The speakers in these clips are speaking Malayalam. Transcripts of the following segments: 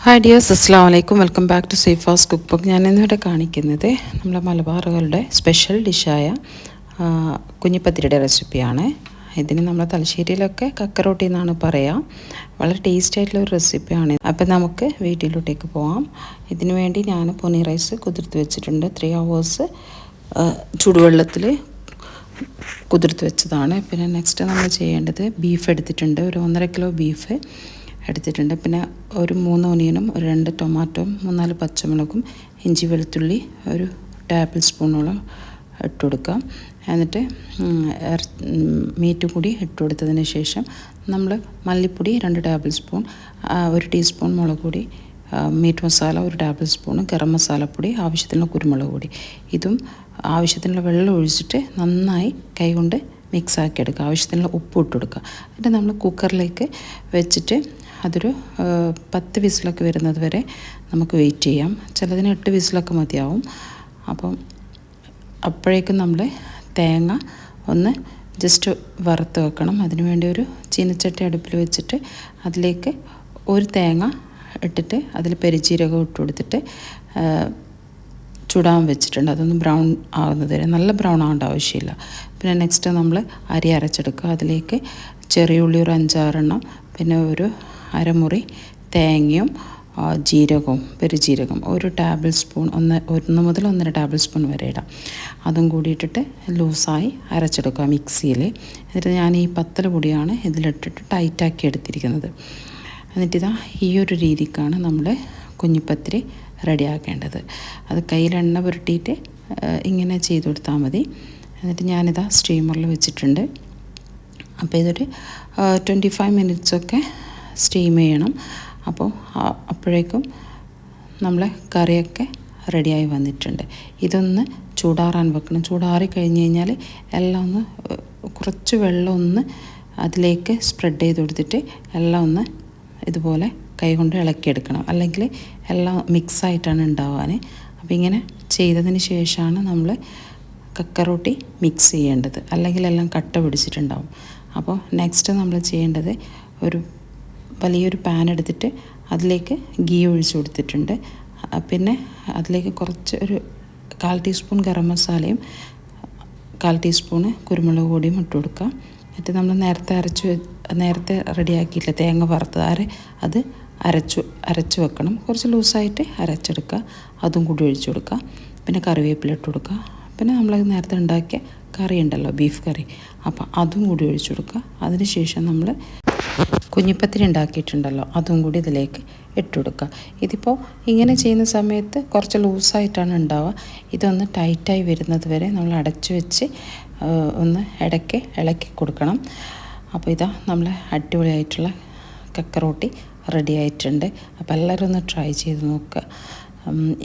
ഹായ് ഡിയേഴ്സ്, അസ്സലാമു അലൈക്കും. വെൽക്കം ബാക്ക് ടു സേഫാസ് കുക്ക് ബുക്ക്. ഞാൻ ഇന്നിവിടെ കാണിക്കുന്നത് നമ്മളെ മലബാറുകളുടെ സ്പെഷ്യൽ ഡിഷായ കുഞ്ഞിപ്പത്തിരിയുടെ റെസിപ്പിയാണ്. ഇതിന് നമ്മളെ തലശ്ശേരിയിലൊക്കെ കക്കറോട്ടി എന്നാണ് പറയുക. വളരെ ടേസ്റ്റി ആയിട്ടുള്ള ഒരു റെസിപ്പിയാണ്. അപ്പം നമുക്ക് വീട്ടിലോട്ടേക്ക് പോകാം. ഇതിനു വേണ്ടി ഞാൻ പൊന്നി റൈസ് കുതിർത്ത് വെച്ചിട്ടുണ്ട്. 3 hours ചൂടുവെള്ളത്തിൽ കുതിർത്ത് വെച്ചതാണ്. പിന്നെ നെക്സ്റ്റ് നമ്മൾ ചെയ്യേണ്ടത് ബീഫ് എടുത്തിട്ടുണ്ട്. ഒരു 1.5 കിലോ ബീഫ് എടുത്തിട്ടുണ്ട്. പിന്നെ ഒരു 3 ഓനിയനും, ഒരു 2 ടൊമാറ്റോയും, 3-4 പച്ചമുളകും, ഇഞ്ചി വെളുത്തുള്ളി ഒരു ടേബിൾ സ്പൂണോളം ഇട്ട് കൊടുക്കാം. എന്നിട്ട് മീറ്റ് കൂടി ഇട്ട് കൊടുത്തതിന് ശേഷം നമ്മൾ മല്ലിപ്പൊടി 2 ടേബിൾ സ്പൂൺ, 1 ടീസ്പൂൺ മുളക് പൊടി, മീറ്റ് മസാല 1 ടേബിൾ സ്പൂൺ, ഗരം മസാലപ്പൊടി, ആവശ്യത്തിനുള്ള കുരുമുളക് പൊടി, ഇതും ആവശ്യത്തിനുള്ള വെള്ളം ഒഴിച്ചിട്ട് നന്നായി കൈകൊണ്ട് മിക്സാക്കി എടുക്കുക. ആവശ്യത്തിനുള്ള ഉപ്പ് ഇട്ട് കൊടുക്കുക. എന്നിട്ട് നമ്മൾ കുക്കറിലേക്ക് വെച്ചിട്ട് അതൊരു 10 വിസിലൊക്കെ വരുന്നത് വരെ നമുക്ക് വെയിറ്റ് ചെയ്യാം. ചിലതിന് 8 വിസിലൊക്കെ മതിയാവും. അപ്പം അപ്പോഴേക്കും നമ്മൾ തേങ്ങ ഒന്ന് ജസ്റ്റ് വറുത്ത് വെക്കണം. അതിനു വേണ്ടി ഒരു ചീനച്ചട്ടി അടുപ്പിൽ വെച്ചിട്ട് അതിലേക്ക് ഒരു തേങ്ങ ഇട്ടിട്ട് അതിൽ പെരുംജീരകം ഇട്ട് കൊടുത്തിട്ട് ചുടാൻ വെച്ചിട്ടുണ്ട്. അതൊന്ന് ബ്രൗൺ ആകുന്നത് വരെ, നല്ല ബ്രൗൺ ആവേണ്ട ആവശ്യമില്ല. പിന്നെ നെക്സ്റ്റ് നമ്മൾ അരി അരച്ചെടുക്കുക. അതിലേക്ക് ചെറിയ ഉള്ളി ഒരു 5-6 എണ്ണം, പിന്നെ ഒരു അരമുറി തേങ്ങയും ജീരകവും പെരുംജീരകം 1 ടേബിൾ സ്പൂൺ, 1 മുതൽ 1.5 ടേബിൾ സ്പൂൺ വരെ ഇടാം. അതും കൂടി ഇട്ടിട്ട് ലൂസായി അരച്ചെടുക്കുക മിക്സിയിൽ. എന്നിട്ട് ഞാൻ ഈ പത്തൽ പൊടിയാണ് ഇതിലിട്ടിട്ട് ടൈറ്റാക്കി എടുത്തിരിക്കുന്നത്. എന്നിട്ടിതാ ഈ ഒരു രീതിക്കാണ് നമ്മൾ കുഞ്ഞിപ്പത്തിരി റെഡിയാക്കേണ്ടത്. അത് കയ്യിൽ എണ്ണ പുരട്ടിയിട്ട് ഇങ്ങനെ ചെയ്ത് കൊടുത്താൽ മതി. എന്നിട്ട് ഞാനിതാ സ്റ്റീമറിൽ വെച്ചിട്ടുണ്ട്. അപ്പോൾ ഇതൊരു 25 മിനിറ്റ്സൊക്കെ സ്റ്റീം ചെയ്യണം. അപ്പോൾ അപ്പോഴേക്കും നമ്മളെ കറിയൊക്കെ റെഡിയായി വന്നിട്ടുണ്ട്. ഇതൊന്ന് ചൂടാറാൻ വെക്കണം. ചൂടാറി കഴിഞ്ഞ് കഴിഞ്ഞാൽ എല്ലാം ഒന്ന് കുറച്ച് വെള്ളം ഒന്ന് അതിലേക്ക് സ്പ്രെഡ് ചെയ്ത് കൊടുത്തിട്ട് എല്ലാം ഒന്ന് ഇതുപോലെ കൈകൊണ്ട് ഇളക്കിയെടുക്കണം. അല്ലെങ്കിൽ എല്ലാം മിക്സായിട്ടാണ് ഉണ്ടാവാൻ. അപ്പോൾ ഇങ്ങനെ ചെയ്തതിന് ശേഷമാണ് നമ്മൾ കക്കറോട്ടി മിക്സ് ചെയ്യേണ്ടത്, അല്ലെങ്കിൽ എല്ലാം കട്ട പിടിച്ചിട്ടുണ്ടാവും. അപ്പോൾ നെക്സ്റ്റ് നമ്മൾ ചെയ്യേണ്ടത് ഒരു വലിയൊരു പാൻ എടുത്തിട്ട് അതിലേക്ക് ഗീ ഒഴിച്ച് കൊടുത്തിട്ടുണ്ട്. പിന്നെ അതിലേക്ക് കുറച്ച് ഒരു 1/4 ടീസ്പൂൺ ഗരം മസാലയും 1/4 ടീസ്പൂണ് കുരുമുളക് പൊടിയും ഇട്ട് കൊടുക്കുക. എന്നിട്ട് നമ്മൾ നേരത്തെ റെഡിയാക്കിയില്ല തേങ്ങ വറുത്തത് അത് അരച്ച് വെക്കണം. കുറച്ച് ലൂസായിട്ട് അരച്ചെടുക്കുക. അതും കൂടി ഒഴിച്ച് കൊടുക്കുക. പിന്നെ കറിവേപ്പില ഇട്ട് കൊടുക്കുക. പിന്നെ നമ്മൾ നേരത്തെ ഉണ്ടാക്കിയ കറി ഉണ്ടല്ലോ, ബീഫ് കറി, അപ്പോൾ അതും കൂടി ഒഴിച്ച് കൊടുക്കുക. അതിനുശേഷം നമ്മൾ കുഞ്ഞിപ്പത്തിരി ഉണ്ടാക്കിയിട്ടുണ്ടല്ലോ അതും കൂടി ഇതിലേക്ക് ഇട്ട് കൊടുക്കുക. ഇതിപ്പോൾ ഇങ്ങനെ ചെയ്യുന്ന സമയത്ത് കുറച്ച് ലൂസായിട്ടാണ് ഉണ്ടാവുക. ഇതൊന്ന് ടൈറ്റായി വരുന്നത് വരെ നമ്മൾ അടച്ചു വെച്ച് ഒന്ന് ഇടയ്ക്ക് ഇളക്കി കൊടുക്കണം. അപ്പോൾ ഇതാ നമ്മൾ അടിപൊളിയായിട്ടുള്ള കക്കറോട്ടി റെഡി ആയിട്ടുണ്ട്. അപ്പോൾ എല്ലാവരും ഒന്ന് ട്രൈ ചെയ്ത് നോക്കുക.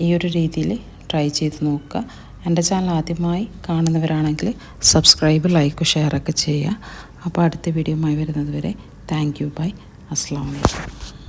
ഈ ഒരു രീതിയിൽ ട്രൈ ചെയ്ത് നോക്കുക. എൻ്റെ ചാനൽ ആദ്യമായി കാണുന്നവരാണെങ്കിൽ സബ്സ്ക്രൈബ്, ലൈക്ക്, ഷെയറൊക്കെ ചെയ്യുക. അപ്പോൾ അടുത്ത വീഡിയോയുമായി വരുന്നത് വരെ താങ്ക് യു, ബൈ, അസ്സലാമു അലൈക്കും.